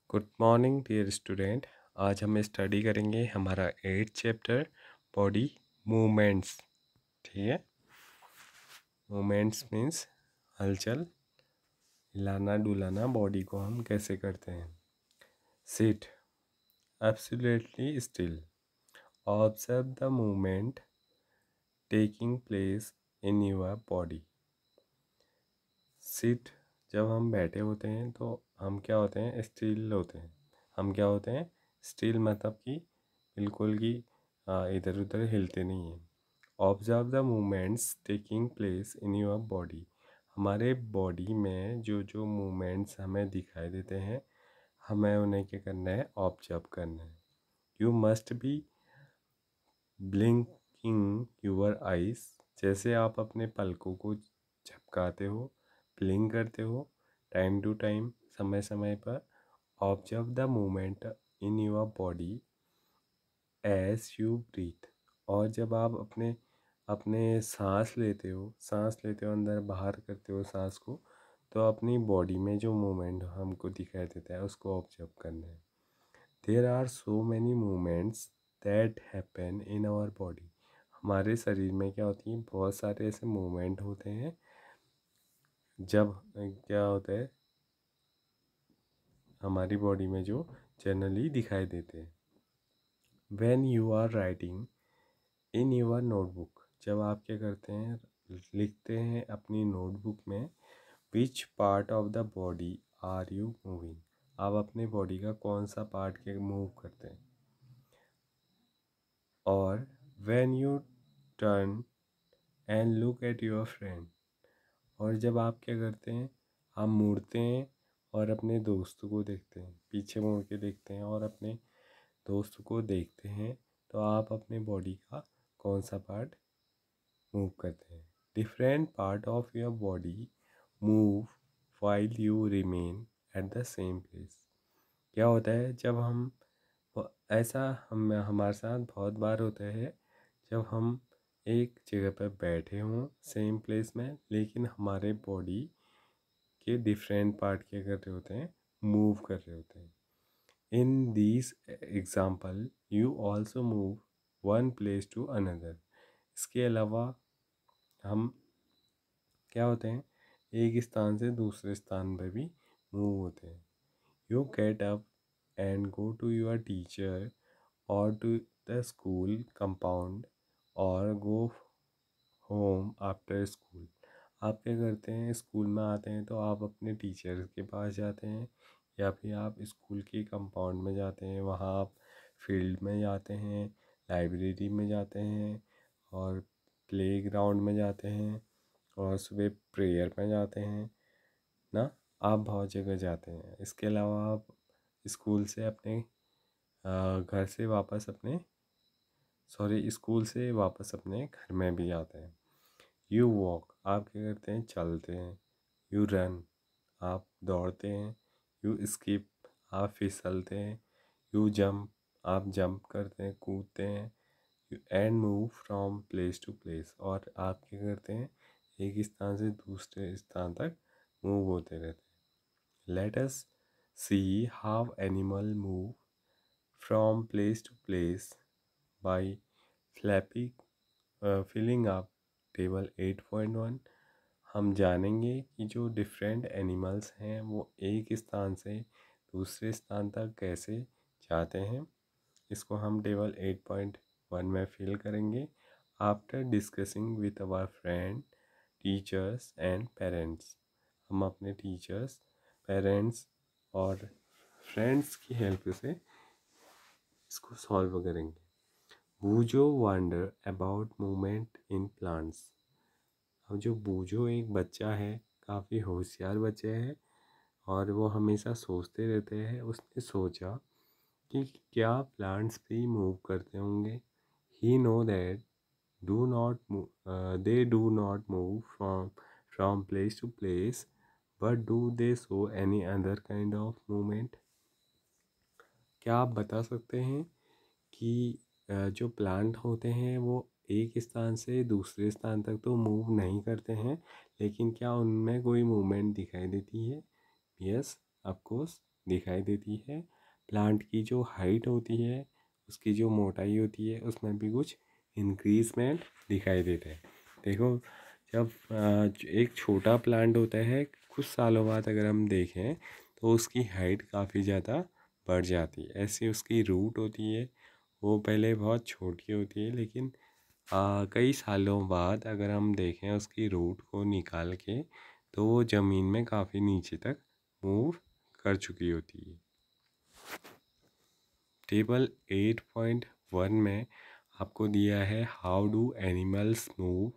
Good morning dear student. आज हम study करेंगे हमारा 8th चैप्टर बॉडी मूवमेंट्स। ठीक है, मूवमेंट्स मीन्स हलचल, हिलाना डुलाना बॉडी को हम कैसे करते हैं। Sit absolutely still, observe the movement taking place in your body. Sit, जब हम बैठे होते हैं तो हम क्या होते हैं, स्टिल होते हैं। हम क्या होते हैं, स्टिल, मतलब कि बिल्कुल कि इधर उधर हिलते नहीं हैं। Observe the movements taking place in your body, हमारे बॉडी में जो जो मूवमेंट्स हमें दिखाई देते हैं हमें उन्हें क्या करना है, ऑब्जर्व करना है। You must be blinking your eyes, जैसे आप अपने पलकों को झपकाते हो, ब्लिंक करते हो टाइम टू टाइम, समय समय पर। Observe the movement in your body as you breathe, और जब आप अपने अपने सांस लेते हो अंदर बाहर करते हो सांस को, तो अपनी बॉडी में जो मूवमेंट हमको दिखाई देता है उसको ऑब्जर्व करना है। There are so many movements that happen in our body, हमारे शरीर में क्या होती हैं, बहुत सारे ऐसे मूवमेंट होते हैं जब क्या होता है हमारी बॉडी में जो जनरली दिखाई देते हैं। When you are writing in your notebook, जब आप क्या करते हैं, लिखते हैं अपनी नोटबुक में, which part of the body are you moving, आप अपने बॉडी का कौन सा पार्ट के मूव करते हैं। और when U turn and look at your friend, और जब आप क्या करते हैं, आप मुड़ते हैं और अपने दोस्त को देखते हैं, पीछे मुड़ के देखते हैं और अपने दोस्त को देखते हैं, तो आप अपने बॉडी का कौन सा पार्ट मूव करते हैं। Different part of your body move while you remain at the same place. क्या होता है जब हम ऐसा हम हमारे साथ बहुत बार होता है, जब हम एक जगह पर बैठे हों सेम प्लेस में, लेकिन हमारे बॉडी के डिफरेंट पार्ट क्या कर रहे होते हैं, मूव कर रहे होते हैं। In this example you also move one place to another, इसके अलावा हम क्या होते हैं, एक स्थान से दूसरे स्थान पर भी मूव होते हैं। You get up and go to your teacher और टू द स्कूल कंपाउंड और गो होम आफ्टर स्कूल, आप क्या करते हैं, स्कूल में आते हैं तो आप अपने टीचर के पास जाते हैं, या फिर आप स्कूल के कंपाउंड में जाते हैं, वहाँ आप फील्ड में जाते हैं, लाइब्रेरी में जाते हैं, और प्लेग्राउंड में जाते हैं, और सुबह प्रेयर में जाते हैं ना। आप बहुत जगह जाते हैं। इसके अलावा आप स्कूल से अपने घर से वापस अपने स्कूल से वापस अपने घर में भी आते हैं। यू वॉक, आप क्या करते हैं, चलते हैं। यू रन, आप दौड़ते हैं। यू स्किप, आप फिसलते हैं। यू जंप, आप जंप करते हैं, कूदते हैं। You and move from place to place, और आप क्या करते हैं, एक स्थान से दूसरे स्थान तक मूव होते रहते हैं। Let us see how animal move from place to place by flapping filling up table 8.1। हम जानेंगे कि जो डिफरेंट एनिमल्स हैं वो एक स्थान से दूसरे स्थान तक कैसे जाते हैं। इसको हम टेबल 8.1 में फिल करेंगे after discussing with our friend, teachers and parents. हम अपने टीचर्स, पेरेंट्स और फ्रेंड्स की हेल्प से इसको सॉल्व करेंगे। Boojho wonder about movement in plants, अब जो बूजो एक बच्चा है, काफ़ी होशियार बच्चा है, और वो हमेशा सोचते रहते हैं। उसने सोचा कि क्या प्लांट्स भी मूव करते होंगे। He know that do not they do not move from place to place, but do they show any other kind of movement. क्या आप बता सकते हैं कि जो प्लांट होते हैं वो एक स्थान से दूसरे स्थान तक तो मूव नहीं करते हैं, लेकिन क्या उनमें कोई मूवमेंट दिखाई देती है। यस, ऑफ कोर्स दिखाई देती है। प्लांट की जो हाइट होती है, उसकी जो मोटाई होती है, उसमें भी कुछ इंक्रीजमेंट दिखाई देता है। देखो, जब एक छोटा प्लांट होता है, कुछ सालों बाद अगर हम देखें तो उसकी हाइट काफ़ी ज़्यादा बढ़ जाती है। ऐसे उसकी रूट होती है, वो पहले बहुत छोटी होती है, लेकिन कई सालों बाद अगर हम देखें उसकी रूट को निकाल के, तो वो ज़मीन में काफ़ी नीचे तक मूव कर चुकी होती है। टेबल 8.1 में आपको दिया है how do animals move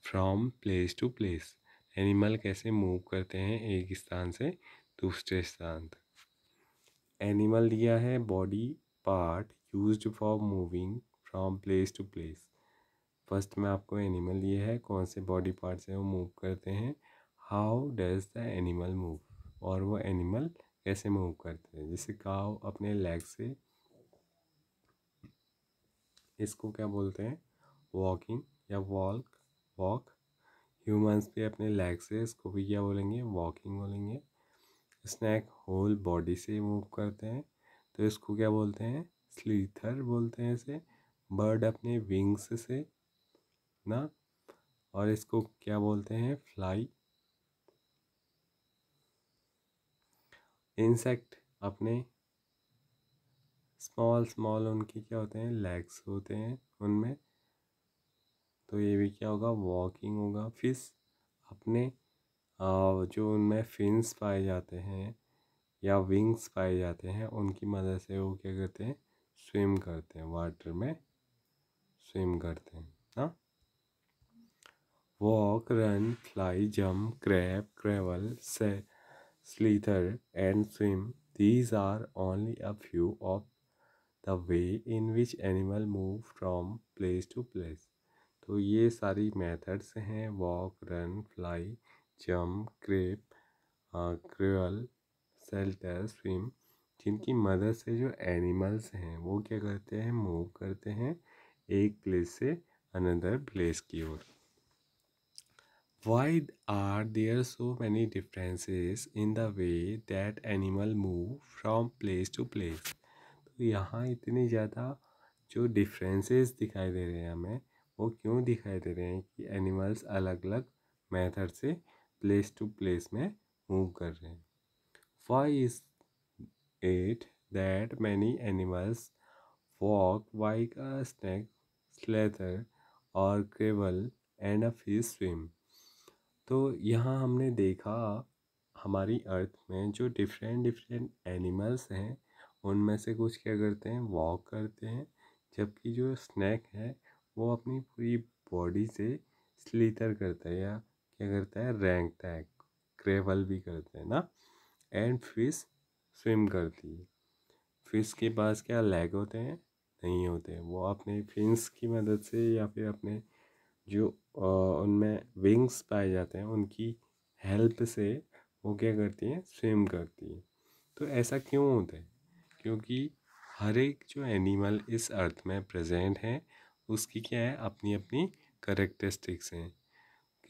from place to place. Animal कैसे मूव करते हैं एक स्थान से दूसरे स्थान तक। एनिमल दिया है body part used for moving from place to place. First में आपको एनिमल दिए है, कौन से बॉडी पार्ट से वो मूव करते हैं। How does the animal move, और वो एनिमल कैसे मूव करते हैं। जैसे काव अपने लेग से, इसको क्या बोलते हैं, वॉकिंग या वॉक। ह्यूमंस भी अपने लेग से, इसको भी क्या बोलेंगे, वॉकिंग बोलेंगे। स्नैक होल बॉडी से मूव करते हैं, तो इसको क्या बोलते हैं, स्लीथर बोलते हैं इसे। बर्ड अपने विंग्स से ना, और इसको क्या बोलते हैं, फ्लाई। इंसेक्ट अपने स्मॉल स्मॉल उनकी क्या होते हैं, लेग्स होते हैं उनमें, तो ये भी क्या होगा, वॉकिंग होगा। फिश अपने जो उनमें फिन्स पाए जाते हैं या विंग्स पाए जाते हैं, उनकी मदद से वो क्या करते हैं, स्विम करते हैं, वाटर में स्विम करते हैं ना। Walk, run, fly, jump, crab, crawl, slither and swim. These are only a few of the way in which animal move from place to place. तो ये सारी मेथड्स हैं, walk, run, fly, jump, creep, crawl, slither, swim, जिनकी मदद से जो animals हैं वो क्या करते हैं, मूव करते हैं एक प्लेस से अनदर प्लेस की ओर। Why are there so many differences in the way that animal move from place to place? तो यहाँ इतनी ज़्यादा जो डिफरेंसेस दिखाई दे रहे हैं हमें, वो क्यों दिखाई दे रहे हैं कि एनिमल्स अलग अलग मेथड से प्लेस टू प्लेस में मूव कर रहे हैं। Why is it that many animals walk while a snake slither or crawl and a fish swim? तो यहाँ हमने देखा हमारी अर्थ में जो डिफरेंट डिफरेंट एनिमल्स हैं, उनमें से कुछ क्या करते हैं, वॉक करते हैं, जबकि जो स्नैक है वो अपनी पूरी बॉडी से स्लीथर करता है या क्या करता है, रेंगता है, क्रेवल भी करते हैं ना। एंड फिश स्विम करती है। फिश के पास क्या लेग होते हैं, नहीं होते, वो अपने फिन्स की मदद से या फिर अपने जो उनमें विंग्स पाए जाते हैं उनकी हेल्प से वो क्या करती हैं, स्विम करती हैं। तो ऐसा क्यों होता है, क्योंकि हर एक जो एनिमल इस अर्थ में प्रेजेंट है उसकी क्या है, अपनी अपनी करेक्टरिस्टिक्स हैं।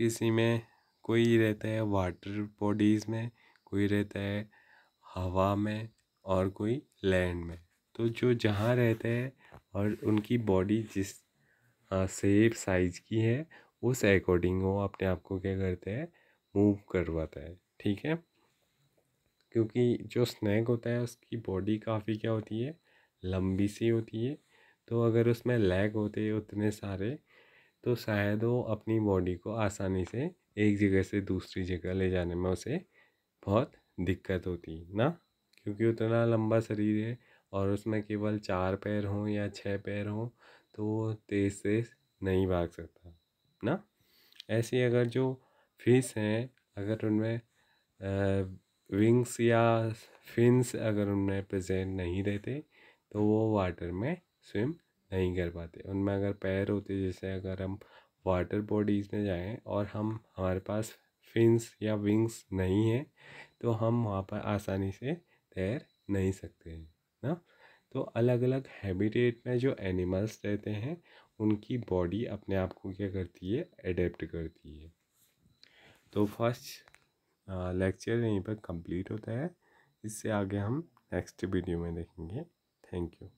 किसी में कोई रहता है वाटर बॉडीज़ में, कोई रहता है हवा में, और कोई लैंड में। तो जो जहाँ रहते हैं और उनकी बॉडी जिस शेप साइज की है, उस अकॉर्डिंग वो अपने आप को क्या करते हैं, मूव करवाता है। ठीक है, क्योंकि जो स्नैक होता है उसकी बॉडी काफ़ी क्या होती है, लंबी सी होती है। तो अगर उसमें लेग होते उतने सारे, तो शायद वो अपनी बॉडी को आसानी से एक जगह से दूसरी जगह ले जाने में उसे बहुत दिक्कत होती ना, क्योंकि उतना लंबा शरीर है और उसमें केवल 4 पैर हों या 6 पैर हों, तो वो तेज़ तेज़ नहीं भाग सकता ना। ऐसे अगर जो फिश हैं, अगर उनमें विंग्स या फिन्स अगर उनमें प्रेजेंट नहीं रहते, तो वो वाटर में स्विम नहीं कर पाते। उनमें अगर पैर होते, जैसे अगर हम वाटर बॉडीज़ में जाएं और हमारे पास फिन्स या विंग्स नहीं है, तो हम वहाँ पर आसानी से तैर नहीं सकते हैं ना। तो अलग अलग हैबिटेट में जो एनिमल्स रहते हैं, उनकी बॉडी अपने आप को क्या करती है, एडेप्ट करती है। तो फर्स्ट लेक्चर यहीं पर कंप्लीट होता है। इससे आगे हम नेक्स्ट वीडियो में देखेंगे। Thank you.